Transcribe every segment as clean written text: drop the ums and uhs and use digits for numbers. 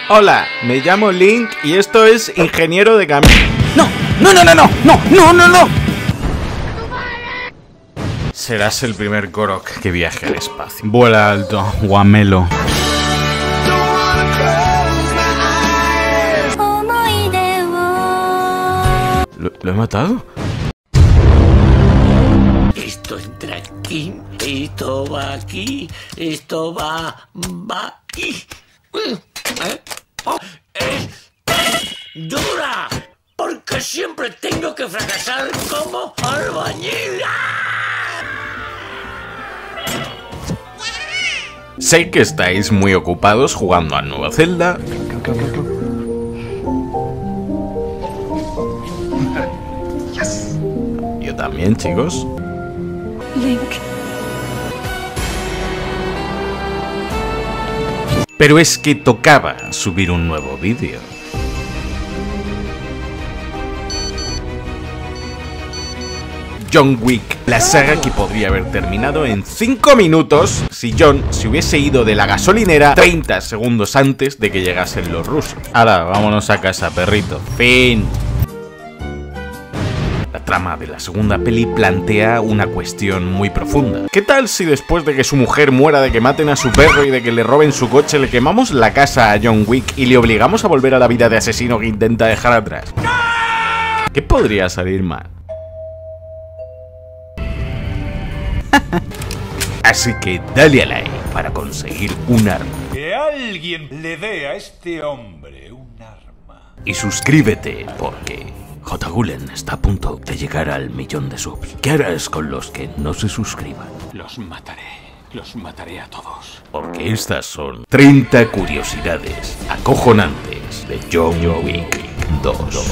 Hola, me llamo Link y esto es Ingeniero de Camino. ¡No! ¡No, no, no, no! ¡No, no, no, no! Serás el primer Korok que viaje al espacio. Vuela alto, Guamelo. ¿Lo he matado? Esto entra aquí, esto va aquí, esto va aquí. ¡Dura! Porque siempre tengo que fracasar como albañil. Sé que estáis muy ocupados jugando al nuevo Zelda. Yo también, chicos. Link. Pero es que tocaba subir un nuevo vídeo. John Wick, la saga que podría haber terminado en 5 minutos si John se hubiese ido de la gasolinera 30 segundos antes de que llegasen los rusos. Ahora, vámonos a casa, perrito. Fin. La trama de la segunda peli plantea una cuestión muy profunda. ¿Qué tal si después de que su mujer muera, de que maten a su perro y de que le roben su coche, le quemamos la casa a John Wick y le obligamos a volver a la vida de asesino que intenta dejar atrás? ¿Qué podría salir mal? Así que dale a like para conseguir un arma. Que alguien le dé a este hombre un arma. Y suscríbete porque J. Gulen está a punto de llegar al 1.000.000 de subs. ¿Qué harás con los que no se suscriban? Los mataré a todos. Porque estas son 30 curiosidades acojonantes de John Wick 2.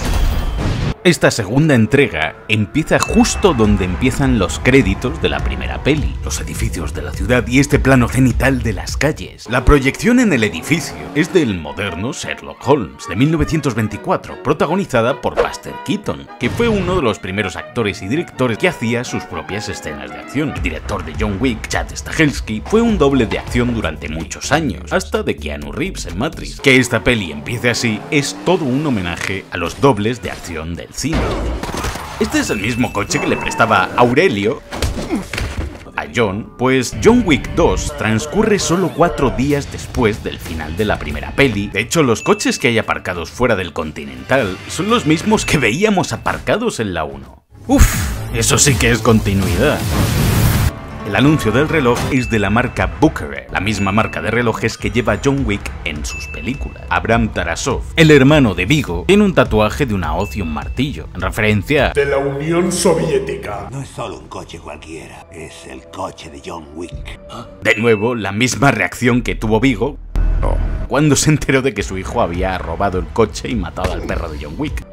Esta segunda entrega empieza justo donde empiezan los créditos de la primera peli, los edificios de la ciudad y este plano cenital de las calles. La proyección en el edificio es del moderno Sherlock Holmes de 1924, protagonizada por Buster Keaton, que fue uno de los primeros actores y directores que hacía sus propias escenas de acción. El director de John Wick, Chad Stahelski, fue un doble de acción durante muchos años, hasta de Keanu Reeves en Matrix. Que esta peli empiece así es todo un homenaje a los dobles de acción del cine. Este es el mismo coche que le prestaba Aurelio a John, pues John Wick 2 transcurre solo 4 días después del final de la primera peli. De hecho, los coches que hay aparcados fuera del Continental son los mismos que veíamos aparcados en la 1. Uff, eso sí que es continuidad. El anuncio del reloj es de la marca Bucherer, la misma marca de relojes que lleva John Wick en sus películas. Abraham Tarasov, el hermano de Viggo, tiene un tatuaje de una hoz y un martillo, en referencia de la Unión Soviética. No es solo un coche cualquiera, es el coche de John Wick. De nuevo, la misma reacción que tuvo Viggo cuando se enteró de que su hijo había robado el coche y matado al perro de John Wick.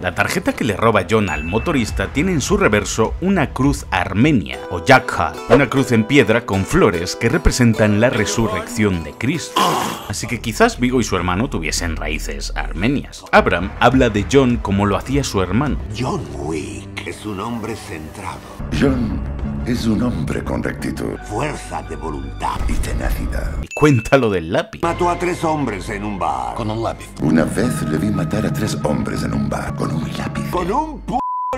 La tarjeta que le roba John al motorista tiene en su reverso una cruz armenia, o Yakha, una cruz en piedra con flores que representan la resurrección de Cristo. Así que quizás Viggo y su hermano tuviesen raíces armenias. Abraham habla de John como lo hacía su hermano. John Wick es un hombre centrado. John es un hombre con rectitud, Fuerza de voluntad. y tenacidad. Y cuenta lo del lápiz. Mató a 3 hombres en un bar. Con un lápiz. Una vez le vi matar a 3 hombres en un bar con un lápiz. Con un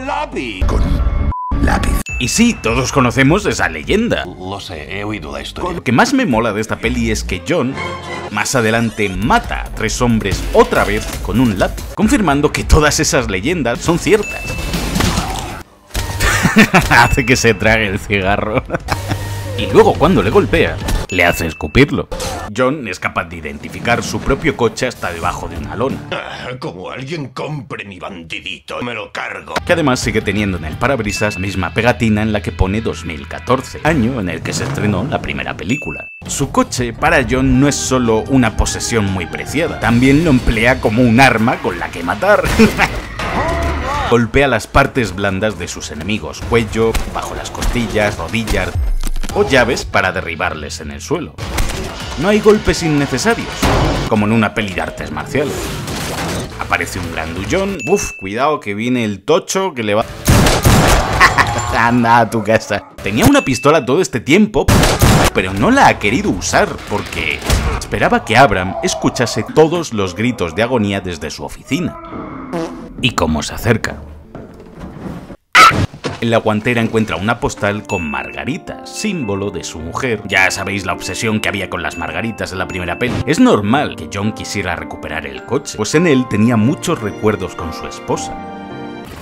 lápiz. Con un lápiz. Y sí, todos conocemos esa leyenda. Lo sé, he oído la historia. Lo que más me mola de esta peli es que John más adelante mata a 3 hombres otra vez con un lápiz, confirmando que todas esas leyendas son ciertas. Hace que se trague el cigarro. Y luego cuando le golpea, le hace escupirlo. John es capaz de identificar su propio coche hasta debajo de una lona. Como alguien compre mi bandidito, me lo cargo. Que además sigue teniendo en el parabrisas la misma pegatina en la que pone 2014, año en el que se estrenó la primera película. Su coche para John no es solo una posesión muy preciada, también lo emplea como un arma con la que matar. Golpea las partes blandas de sus enemigos, cuello, bajo las costillas, rodillas o llaves para derribarles en el suelo. No hay golpes innecesarios, como en una peli de artes marciales. Aparece un grandullón, cuidado que viene el tocho que le va... Anda a tu casa. Tenía una pistola todo este tiempo, pero no la ha querido usar porque esperaba que Abraham escuchase todos los gritos de agonía desde su oficina. ¿Y cómo se acerca? En la guantera encuentra una postal con margaritas, símbolo de su mujer. Ya sabéis la obsesión que había con las margaritas en la primera peli. Es normal que John quisiera recuperar el coche, pues en él tenía muchos recuerdos con su esposa.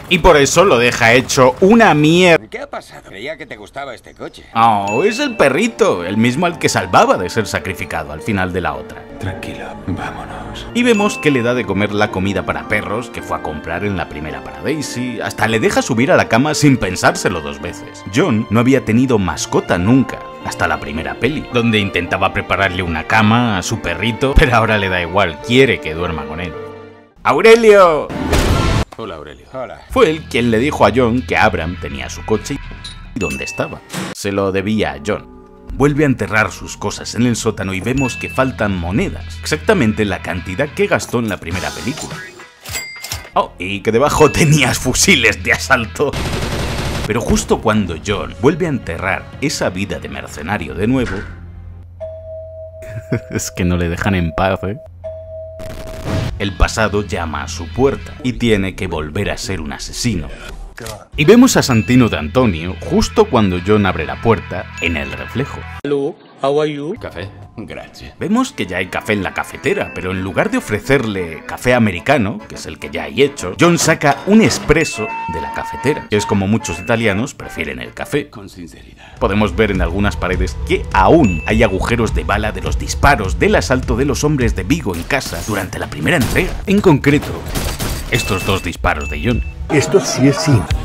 Y por eso lo deja hecho una mierda. ¿Qué ha pasado? Creía que te gustaba este coche. Oh, es el perrito, el mismo al que salvaba de ser sacrificado al final de la otra. Tranquilo, vámonos. Y vemos que le da de comer la comida para perros que fue a comprar en la primera para Daisy, hasta le deja subir a la cama sin pensárselo 2 veces. John no había tenido mascota nunca, hasta la primera peli, donde intentaba prepararle una cama a su perrito, pero ahora le da igual, quiere que duerma con él. ¡Aurelio! Hola, Aurelio. Hola. Fue él quien le dijo a John que Abraham tenía su coche y dónde estaba. Se lo debía a John. Vuelve a enterrar sus cosas en el sótano y vemos que faltan monedas, exactamente la cantidad que gastó en la primera película. Oh, y que debajo tenías fusiles de asalto. Pero justo cuando John vuelve a enterrar esa vida de mercenario de nuevo... es que no le dejan en paz, ¿eh? El pasado llama a su puerta y tiene que volver a ser un asesino. Y vemos a Santino de Antonio justo cuando John abre la puerta en el reflejo. Hello, how are you? Café. Gracias. Vemos que ya hay café en la cafetera, pero en lugar de ofrecerle café americano, que es el que ya hay hecho, John saca un espresso de la cafetera, que es como muchos italianos prefieren el café. Con sinceridad. Podemos ver en algunas paredes que aún hay agujeros de bala de los disparos del asalto de los hombres de Vigo en casa durante la primera entrega. En concreto, estos 2 disparos de John. Esto sí es simple.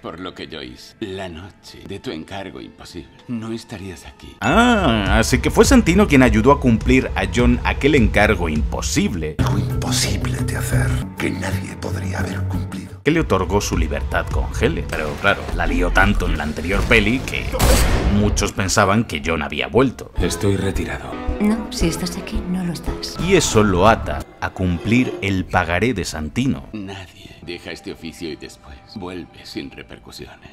Por lo que yo hice la noche de tu encargo imposible, no estarías aquí. Ah, así que fue Santino quien ayudó a cumplir a John aquel encargo imposible. Algo imposible de hacer que nadie podría haber cumplido. Que le otorgó su libertad con Helen. Pero claro, la lió tanto en la anterior peli que muchos pensaban que John había vuelto. Estoy retirado. No, si estás aquí, no lo estás. Y eso lo ata a cumplir el pagaré de Santino. Nadie deja este oficio y después vuelve sin repercusiones.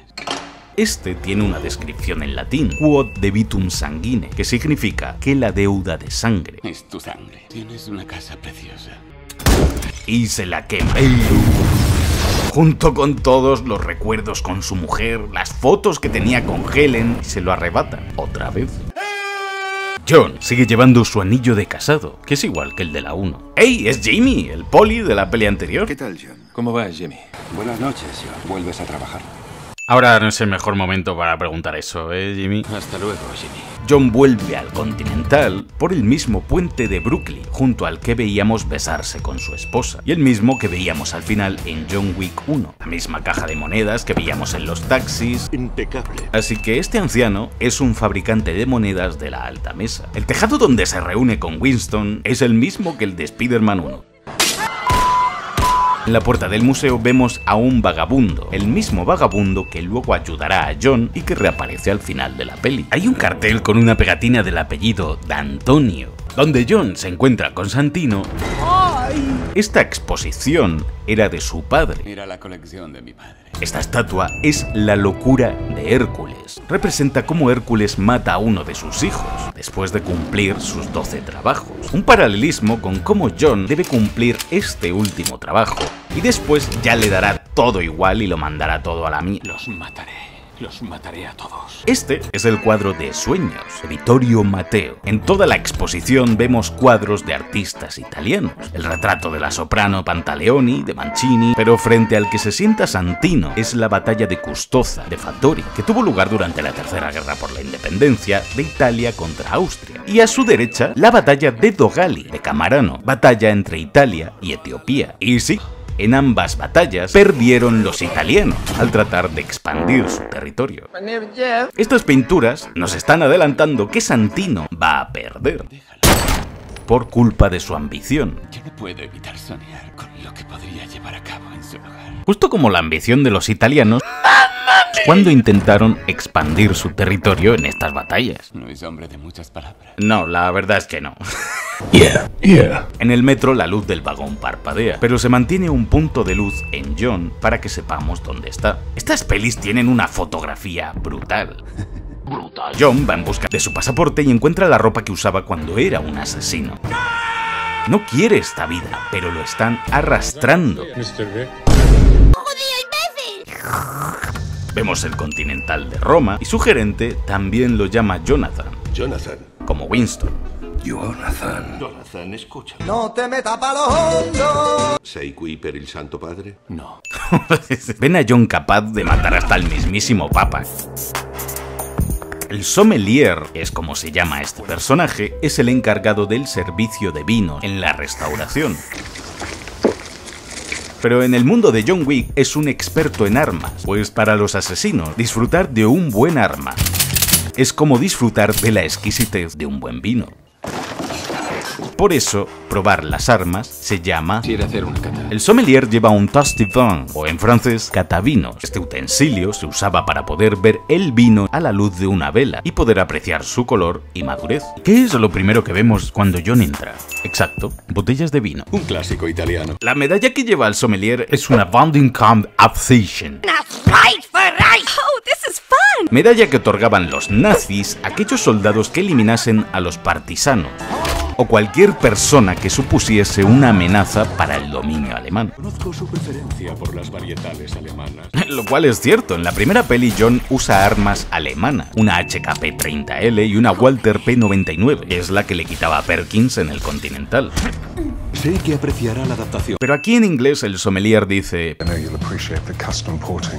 Este tiene una descripción en latín, quod debitum sanguine, que significa que la deuda de sangre. Es tu sangre. Tienes una casa preciosa. Y se la quema. Junto con todos los recuerdos con su mujer, las fotos que tenía con Helen, y se lo arrebatan otra vez. John sigue llevando su anillo de casado, que es igual que el de la 1. ¡Ey! Es Jimmy, el poli de la peli anterior. ¿Qué tal, John? ¿Cómo vas, Jimmy? Buenas noches, John. ¿Vuelves a trabajar? Ahora no es el mejor momento para preguntar eso, ¿eh, Jimmy? Hasta luego, Jimmy. John vuelve al Continental por el mismo puente de Brooklyn, junto al que veíamos besarse con su esposa, y el mismo que veíamos al final en John Wick 1, la misma caja de monedas que veíamos en los taxis. Impecable. Así que este anciano es un fabricante de monedas de la alta mesa. El tejado donde se reúne con Winston es el mismo que el de Spider-Man 1. En la puerta del museo vemos a un vagabundo, el mismo vagabundo que luego ayudará a John y que reaparece al final de la peli. Hay un cartel con una pegatina del apellido D'Antonio, donde John se encuentra con Santino. Esta exposición era de su padre. Era la colección de mi padre. Esta estatua es la locura de Hércules. Representa cómo Hércules mata a uno de sus hijos, después de cumplir sus 12 trabajos. Un paralelismo con cómo John debe cumplir este último trabajo, y después ya le dará todo igual y lo mandará todo a la mierda. Los mataré a todos. Este es el cuadro de Sueños, de Vittorio Matteo. En toda la exposición vemos cuadros de artistas italianos. El retrato de la soprano Pantaleoni, de Mancini, pero frente al que se sienta Santino es la batalla de Custoza, de Fattori, que tuvo lugar durante la Tercera Guerra por la Independencia de Italia contra Austria. Y a su derecha, la batalla de Dogali, de Camarano, batalla entre Italia y Etiopía. Y sí, en ambas batallas perdieron los italianos al tratar de expandir su territorio. Estas pinturas nos están adelantando que Santino va a perder por culpa de su ambición. Yo no puedo evitar soñar con lo que podría llevar a cabo en su lugar. Justo como la ambición de los italianos cuando intentaron expandir su territorio en estas batallas. No es hombre de muchas palabras. No, la verdad es que no. En el metro la luz del vagón parpadea, pero se mantiene un punto de luz en John para que sepamos dónde está. Estas pelis tienen una fotografía brutal. John va en busca de su pasaporte y encuentra la ropa que usaba cuando era un asesino. No quiere esta vida, pero lo están arrastrando. Vemos el Continental de Roma y su gerente también lo llama Jonathan. Jonathan. Como Winston. Jonathan. Jonathan, escucha. No te metas para lo hondo. ¿Sei qui per il Santo Padre? No. Ven a John capaz de matar hasta el mismísimo Papa. El sommelier, es como se llama este personaje, es el encargado del servicio de vinos en la restauración. Pero en el mundo de John Wick es un experto en armas, pues para los asesinos, disfrutar de un buen arma es como disfrutar de la exquisitez de un buen vino. Por eso, probar las armas se llama... Quiere hacer una cata. El sommelier lleva un tasty vin, o en francés, catavinos. Este utensilio se usaba para poder ver el vino a la luz de una vela y poder apreciar su color y madurez. ¿Qué es lo primero que vemos cuando John entra? Exacto, botellas de vino. Un clásico italiano. La medalla que lleva el sommelier es una Vandenkamp Abzeichen. Medalla que otorgaban los nazis a aquellos soldados que eliminasen a los partisanos o cualquier persona que supusiese una amenaza para el dominio alemán. Conozco su preferencia por las varietales alemanas. Lo cual es cierto, en la primera peli John usa armas alemanas, una HKP-30L y una Walther P99, que es la que le quitaba a Perkins en el Continental. Sé que apreciará la adaptación. Pero aquí en inglés el sommelier dice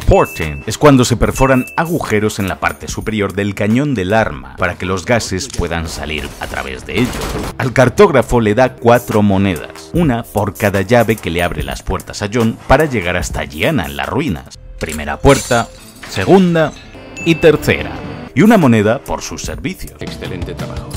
porting. Es cuando se perforan agujeros en la parte superior del cañón del arma para que los gases puedan salir a través de ello. Al cartógrafo le da 4 monedas, una por cada llave que le abre las puertas a John para llegar hasta Gianna en las ruinas. Primera puerta, segunda y tercera. Y una moneda por sus servicios. Excelente trabajo.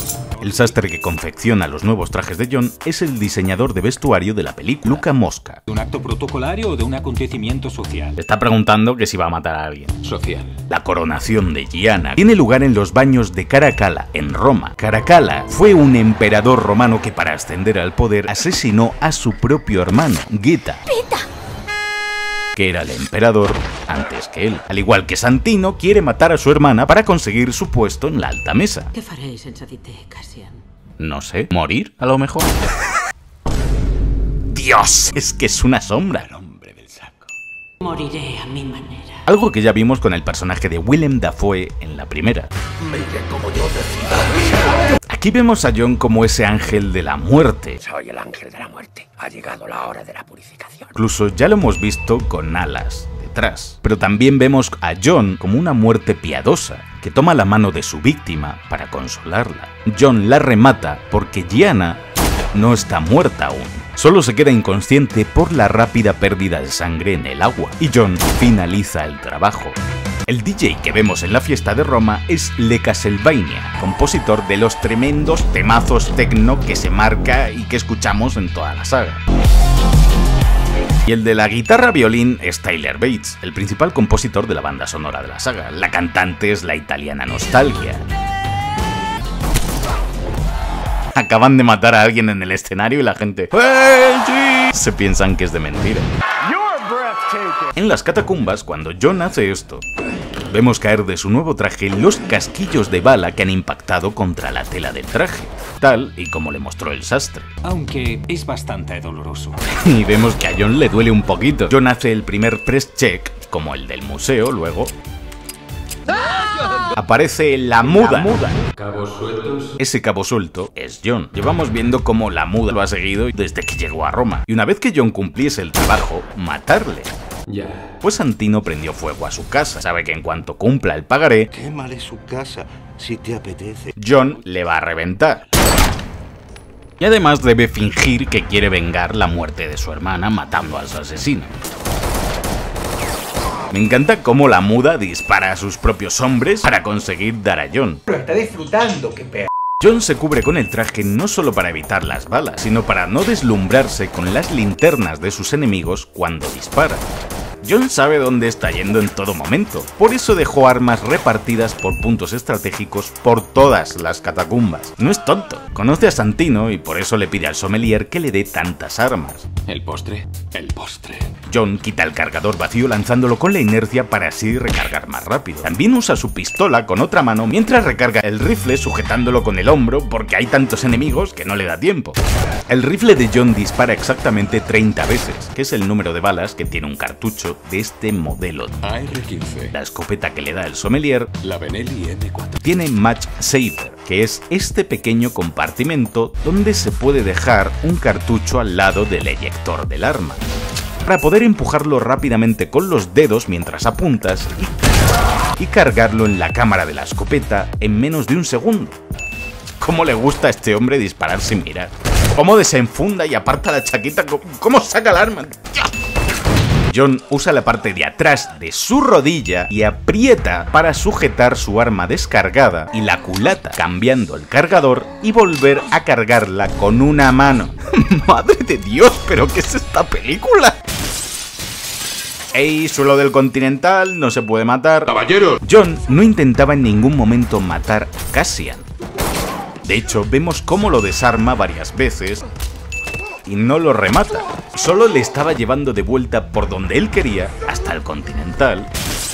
El sastre que confecciona los nuevos trajes de John es el diseñador de vestuario de la película, Luca Mosca. ¿De un acto protocolario o de un acontecimiento social? Le está preguntando que si va a matar a alguien. Social. La coronación de Gianna tiene lugar en los baños de Caracalla, en Roma. Caracalla fue un emperador romano que para ascender al poder asesinó a su propio hermano, Geta, que era el emperador antes que él. Al igual que Santino quiere matar a su hermana para conseguir su puesto en la alta mesa. ¿Qué faréis en Sadite, Cassian? No sé, ¿morir a lo mejor? ¡Dios! Es que es una sombra. El hombre del saco. Moriré a mi manera. Algo que ya vimos con el personaje de Willem Dafoe en la primera. Aquí vemos a John como ese ángel de la muerte. Soy el ángel de la muerte. Ha llegado la hora de la purificación. Incluso ya lo hemos visto con alas detrás. Pero también vemos a John como una muerte piadosa, que toma la mano de su víctima para consolarla. John la remata porque Gianna no está muerta aún. Solo se queda inconsciente por la rápida pérdida de sangre en el agua. Y John finaliza el trabajo. El DJ que vemos en la fiesta de Roma es Le Castlevania, compositor de los tremendos temazos techno que se marca y que escuchamos en toda la saga. Y el de la guitarra violín es Tyler Bates, el principal compositor de la banda sonora de la saga. La cantante es la italiana Nostalgia. Acaban de matar a alguien en el escenario y la gente se piensan que es de mentira. En las catacumbas, cuando John hace esto, vemos caer de su nuevo traje los casquillos de bala que han impactado contra la tela del traje, tal y como le mostró el sastre. Aunque es bastante doloroso. Y vemos que a John le duele un poquito. John hace el primer press check, como el del museo, luego aparece la muda. Cabos sueltos. Ese cabo suelto es John. Llevamos viendo cómo la muda lo ha seguido desde que llegó a Roma. Y una vez que John cumpliese el trabajo, matarle. Ya. Pues Santino prendió fuego a su casa. Sabe que en cuanto cumpla el pagaré, Quémale su casa si te apetece. John le va a reventar. Y además debe fingir que quiere vengar la muerte de su hermana matando a su asesino. Me encanta cómo la muda dispara a sus propios hombres para conseguir dar a John. Lo está disfrutando, qué perro. John se cubre con el traje no solo para evitar las balas, sino para no deslumbrarse con las linternas de sus enemigos cuando dispara. John sabe dónde está yendo en todo momento, por eso dejó armas repartidas por puntos estratégicos por todas las catacumbas. No es tonto, conoce a Santino y por eso le pide al sommelier que le dé tantas armas. ¿El postre? El postre. John quita el cargador vacío lanzándolo con la inercia para así recargar más rápido. También usa su pistola con otra mano mientras recarga el rifle sujetándolo con el hombro porque hay tantos enemigos que no le da tiempo. El rifle de John dispara exactamente 30 veces, que es el número de balas que tiene un cartucho de este modelo. AR-15. La escopeta que le da el sommelier, La Benelli M4. tiene Match Saver, que es este pequeño compartimento donde se puede dejar un cartucho al lado del eyector del arma, para poder empujarlo rápidamente con los dedos mientras apuntas y cargarlo en la cámara de la escopeta en menos de un segundo. ¿Cómo le gusta a este hombre disparar sin mirar? ¿Cómo desenfunda y aparta la chaqueta? ¿Cómo saca el arma? John usa la parte de atrás de su rodilla y aprieta para sujetar su arma descargada y la culata, cambiando el cargador y volver a cargarla con una mano. ¡Madre de Dios! ¿Pero qué es esta película? ¡Ey! Suelo del Continental, no se puede matar. ¡Caballeros! John no intentaba en ningún momento matar a Cassian. De hecho, vemos cómo lo desarma varias veces y no lo remata. Solo le estaba llevando de vuelta por donde él quería hasta el Continental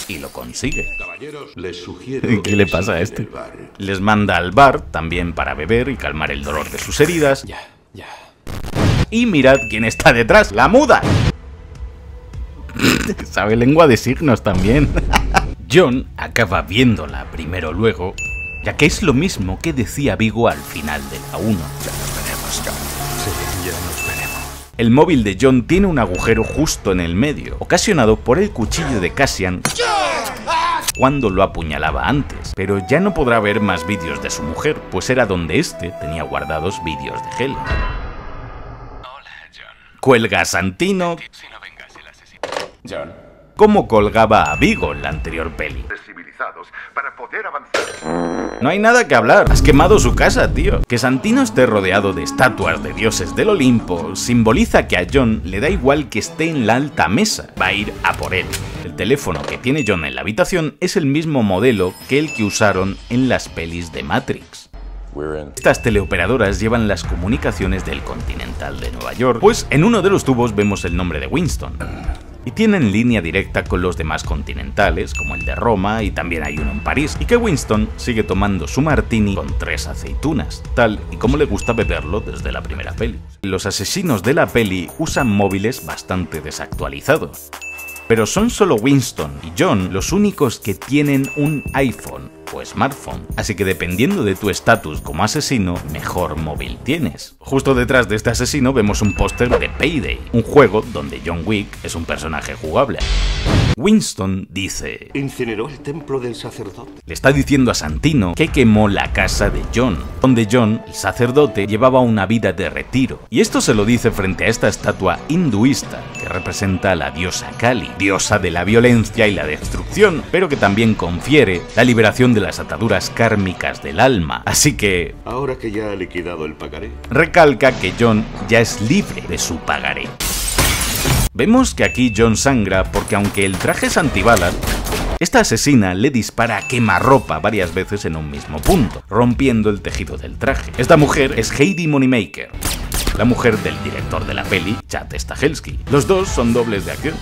y lo consigue. Caballeros, les sugiero... ¿Qué le pasa a este? Les manda al bar también para beber y calmar el dolor de sus heridas. Ya. Y mirad quién está detrás, la muda. Sabe lengua de signos también. John acaba viéndola primero luego, ya que es lo mismo que decía Vigo al final de la 1. El móvil de John tiene un agujero justo en el medio, ocasionado por el cuchillo de Cassian cuando lo apuñalaba antes, pero ya no podrá ver más vídeos de su mujer, pues era donde este tenía guardados vídeos de Helen. Cuelga a Santino John. como colgaba a Vigo en la anterior peli. Para poder avanzar. No hay nada que hablar, has quemado su casa, tío. Que Santino esté rodeado de estatuas de dioses del Olimpo simboliza que a John le da igual que esté en la alta mesa, va a ir a por él. El teléfono que tiene John en la habitación es el mismo modelo que el que usaron en las pelis de Matrix. Estas teleoperadoras llevan las comunicaciones del Continental de Nueva York, pues en uno de los tubos vemos el nombre de Winston. Y tienen línea directa con los demás continentales, como el de Roma, y también hay uno en París, y que Winston sigue tomando su martini con 3 aceitunas, tal y como le gusta beberlo desde la primera peli. Los asesinos de la peli usan móviles bastante desactualizados, pero son solo Winston y John los únicos que tienen un iPhone o smartphone, así que dependiendo de tu estatus como asesino, mejor móvil tienes. Justo detrás de este asesino vemos un póster de Payday, un juego donde John Wick es un personaje jugable. Winston dice... Incineró el templo del sacerdote. Le está diciendo a Santino que quemó la casa de John, donde John, el sacerdote, llevaba una vida de retiro. Y esto se lo dice frente a esta estatua hinduista que representa a la diosa Kali, diosa de la violencia y la destrucción, pero que también confiere la liberación de las ataduras kármicas del alma. Así que... Ahora que ya ha liquidado el pagaré. recalca que John ya es libre de su pagaré. Vemos que aquí John sangra porque aunque el traje es antibalas, esta asesina le dispara a quemarropa varias veces en un mismo punto, rompiendo el tejido del traje. Esta mujer es Heidi Moneymaker, la mujer del director de la peli, Chad Stahelski. Los dos son dobles de acción.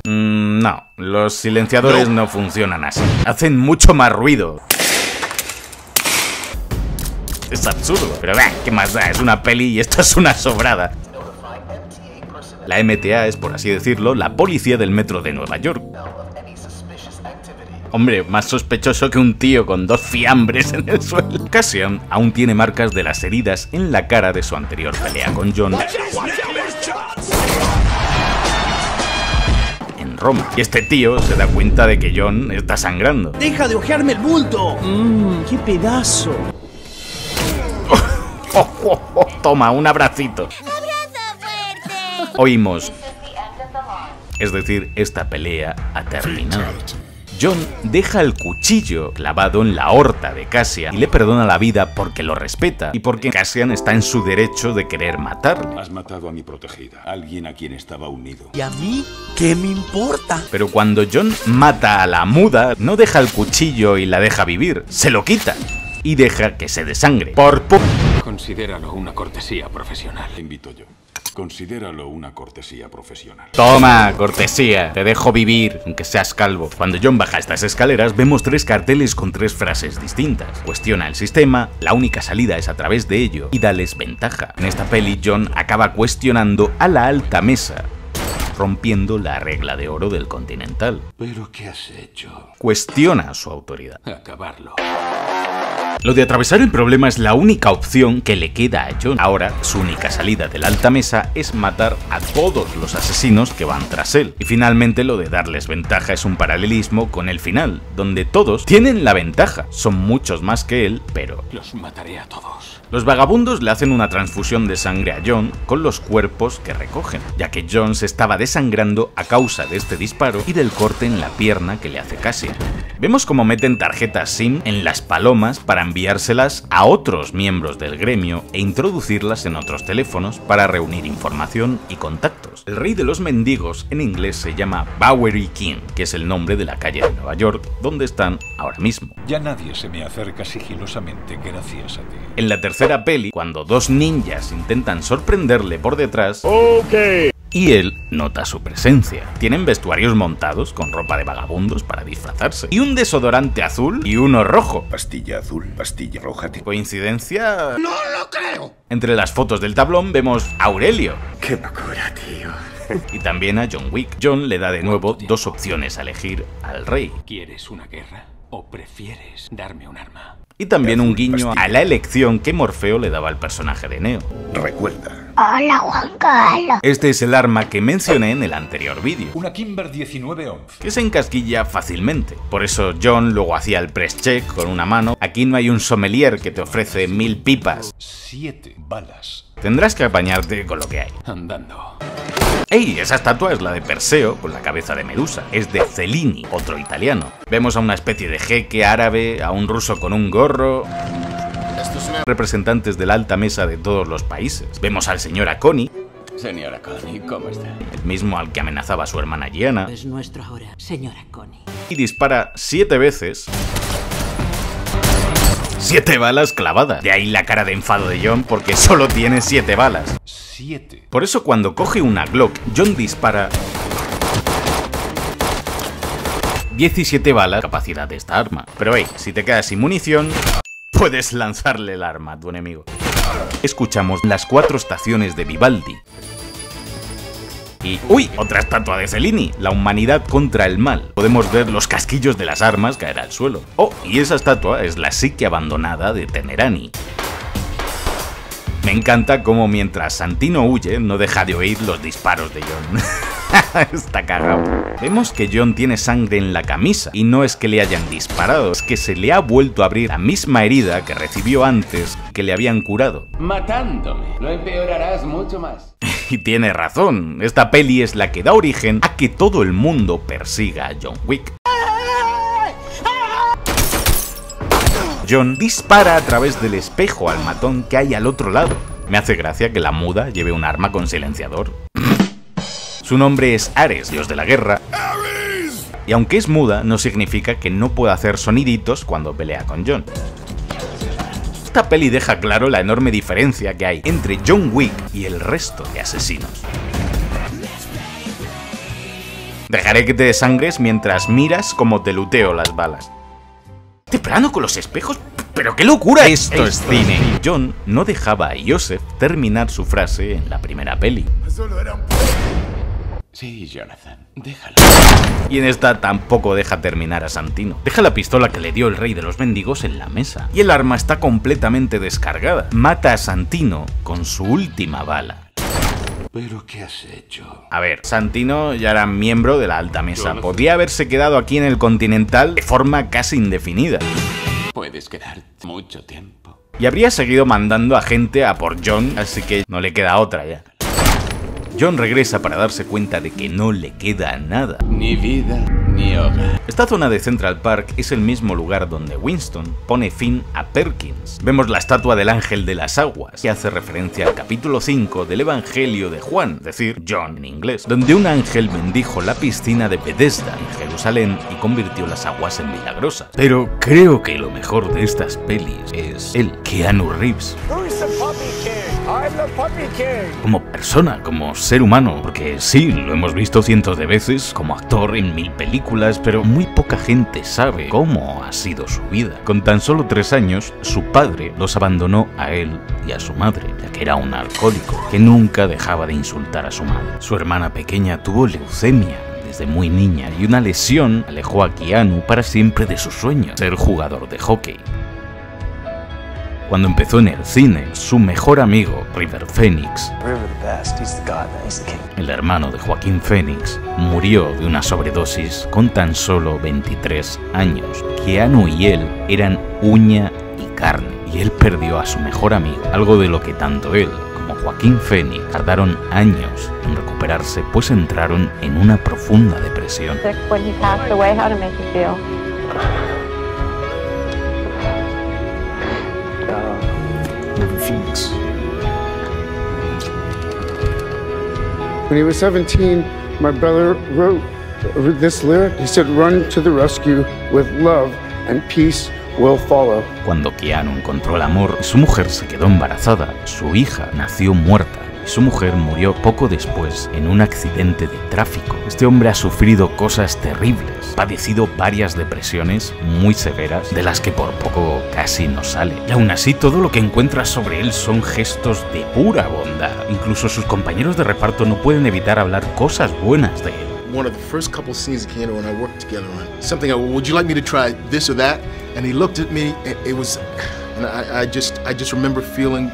No, los silenciadores no funcionan así. Hacen mucho más ruido. Es absurdo, pero ¿qué más da? Es una peli y esto es una sobrada. La MTA es, por así decirlo, la policía del metro de Nueva York. Hombre, más sospechoso que un tío con 2 fiambres en el suelo. Cassian aún tiene marcas de las heridas en la cara de su anterior pelea con John en Roma. Y este tío se da cuenta de que John está sangrando. ¡Deja de ojearme el bulto! ¡Qué pedazo! Toma, un abracito. Oímos. Es decir, esta pelea ha terminado. John deja el cuchillo clavado en la aorta de Cassian y le perdona la vida porque lo respeta y porque Cassian está en su derecho de querer matarle. Has matado a mi protegida, alguien a quien estaba unido. ¿Y a mí? ¿Qué me importa? Pero cuando John mata a la muda, no deja el cuchillo y la deja vivir, se lo quita y deja que se desangre. Considéralo una cortesía profesional. Te invito yo. Considéralo una cortesía profesional. Toma, cortesía, te dejo vivir, aunque seas calvo. Cuando John baja estas escaleras, vemos 3 carteles con 3 frases distintas. Cuestiona el sistema, la única salida es a través de ello y dales ventaja. En esta peli, John acaba cuestionando a la alta mesa, rompiendo la regla de oro del Continental. ¿Pero qué has hecho? Cuestiona su autoridad. Acabarlo. Lo de atravesar el problema es la única opción que le queda a John. Ahora, su única salida de la alta mesa es matar a todos los asesinos que van tras él. Y finalmente lo de darles ventaja es un paralelismo con el final, donde todos tienen la ventaja. Son muchos más que él, pero los mataré a todos. Los vagabundos le hacen una transfusión de sangre a John con los cuerpos que recogen, ya que John se estaba desangrando a causa de este disparo y del corte en la pierna que le hace Cassian. Vemos cómo meten tarjetas SIM en las palomas para enviárselas a otros miembros del gremio e introducirlas en otros teléfonos para reunir información y contactos. El rey de los mendigos en inglés se llama Bowery King, que es el nombre de la calle de Nueva York donde están ahora mismo. Ya nadie se me acerca sigilosamente gracias a ti. En la tercera peli, cuando 2 ninjas intentan sorprenderle por detrás, y él nota su presencia. Tienen vestuarios montados con ropa de vagabundos para disfrazarse. Y un desodorante azul y uno rojo. Pastilla azul, pastilla roja. ¿Coincidencia? ¡No lo creo! Entre las fotos del tablón vemos a Aurelio. ¡Qué locura, tío! Y también a John Wick. John le da de nuevo 2 opciones a elegir al rey. ¿Quieres una guerra o prefieres darme un arma? Y también un guiño a la elección que Morfeo le daba al personaje de Neo. Recuerda. Hola, Juan Carlos. Este es el arma que mencioné en el anterior vídeo. Una Kimber 1911. Que se encasquilla fácilmente. Por eso John luego hacía el press check con una mano. Aquí no hay un sommelier que te ofrece 1000 pipas. 7 balas. Tendrás que apañarte con lo que hay. Andando. ¡Ey! Esa estatua es la de Perseo con la cabeza de Medusa. Es de Cellini, otro italiano. Vemos a una especie de jeque árabe, a un ruso con un gorro, representantes de la alta mesa de todos los países. Vemos al señor Aconi. Señora Connie, ¿cómo está? El mismo al que amenazaba a su hermana Gianna. Es nuestro ahora, señora Connie. Y dispara 7 veces. 7 balas clavadas. De ahí la cara de enfado de John porque solo tiene 7 balas. 7. Por eso cuando coge una Glock, John dispara 17 balas capacidad de esta arma. Pero hey, si te quedas sin munición, puedes lanzarle el arma a tu enemigo. Escuchamos las 4 estaciones de Vivaldi. Y ¡uy! Otra estatua de Cellini, la humanidad contra el mal. Podemos ver los casquillos de las armas caer al suelo. Oh, y esa estatua es la psique abandonada de Temerani. Me encanta cómo mientras Santino huye no deja de oír los disparos de John. Está cagado. Vemos que John tiene sangre en la camisa y no es que le hayan disparado, es que se le ha vuelto a abrir la misma herida que recibió antes que le habían curado. Matándome. Lo empeorarás mucho más. Y tiene razón, esta peli es la que da origen a que todo el mundo persiga a John Wick. John dispara a través del espejo al matón que hay al otro lado. Me hace gracia que la muda lleve un arma con silenciador. Su nombre es Ares, dios de la guerra. Y aunque es muda, no significa que no pueda hacer soniditos cuando pelea con John. Esta peli deja claro la enorme diferencia que hay entre John Wick y el resto de asesinos. Dejaré que te desangres mientras miras cómo te luteo las balas. ¿Temprano con los espejos? ¡Pero qué locura! Esto es cine. John no dejaba a Joseph terminar su frase en la primera peli. Sí, Jonathan, déjalo. Y en esta tampoco deja terminar a Santino. Deja la pistola que le dio el rey de los mendigos en la mesa. Y el arma está completamente descargada. Mata a Santino con su última bala. ¿Pero qué has hecho? A ver, Santino ya era miembro de la alta mesa. Podría haberse quedado aquí en el Continental de forma casi indefinida. Puedes quedarte mucho tiempo. Y habría seguido mandando a gente a por John, así que no le queda otra ya. John regresa para darse cuenta de que no le queda nada. Ni vida, Mi hogar. Esta zona de Central Park es el mismo lugar donde Winston pone fin a Perkins. Vemos la estatua del ángel de las aguas, que hace referencia al capítulo 5 del Evangelio de Juan, es decir, John en inglés, donde un ángel bendijo la piscina de Bethesda en Jerusalén y convirtió las aguas en milagrosas. Pero creo que lo mejor de estas pelis es él, Keanu Reeves. Como persona, como ser humano, porque sí, lo hemos visto cientos de veces como actor en 1000 películas, pero muy poca gente sabe cómo ha sido su vida. Con tan solo 3 años, su padre los abandonó a él y a su madre, ya que era un alcohólico que nunca dejaba de insultar a su madre. Su hermana pequeña tuvo leucemia desde muy niña y una lesión alejó a Keanu para siempre de su sueño, ser jugador de hockey. Cuando empezó en el cine, su mejor amigo, River Phoenix, el hermano de Joaquín Phoenix, murió de una sobredosis con tan solo 23 años. Keanu y él eran uña y carne, y él perdió a su mejor amigo, algo de lo que tanto él como Joaquín Phoenix tardaron años en recuperarse, pues entraron en una profunda depresión. Phoenix. When he was 17, my brother wrote this lyric. He said, "Run to the rescue with love and peace will follow." Cuando Keanu encontró el amor, su mujer se quedó embarazada, su hija nació muerta. Su mujer murió poco después en un accidente de tráfico. Este hombre ha sufrido cosas terribles, padecido varias depresiones muy severas, de las que por poco casi no sale. Y aún así todo lo que encuentras sobre él son gestos de pura bondad. Incluso sus compañeros de reparto no pueden evitar hablar cosas buenas de él. One of the first couple scenes of Keanu and I worked together on something. Would you like me to try this or that? And he looked at me, and it was, and I just remember feeling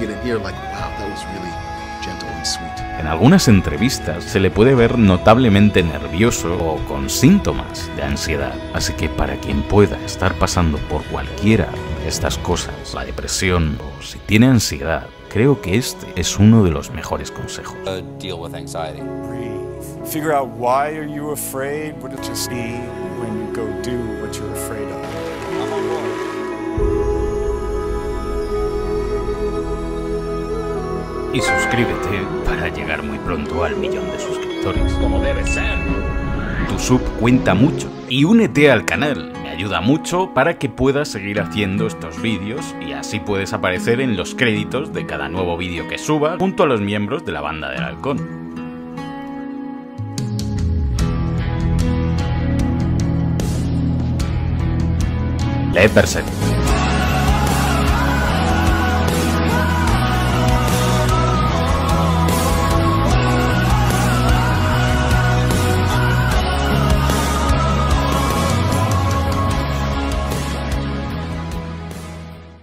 it in here, like, wow, that was really gentle and sweet. En algunas entrevistas se le puede ver notablemente nervioso o con síntomas de ansiedad, así que para quien pueda estar pasando por cualquiera de estas cosas, la depresión o si tiene ansiedad, creo que este es uno de los mejores consejos. Deal with anxiety. Breathe. Figure out why are you afraid. What it just be when you go do what you're afraid of. Y suscríbete para llegar muy pronto al 1.000.000 de suscriptores. Como debe ser. Tu sub cuenta mucho. Y únete al canal, me ayuda mucho para que puedas seguir haciendo estos vídeos y así puedes aparecer en los créditos de cada nuevo vídeo que suba junto a los miembros de la Banda del Halcón. Le perseguido.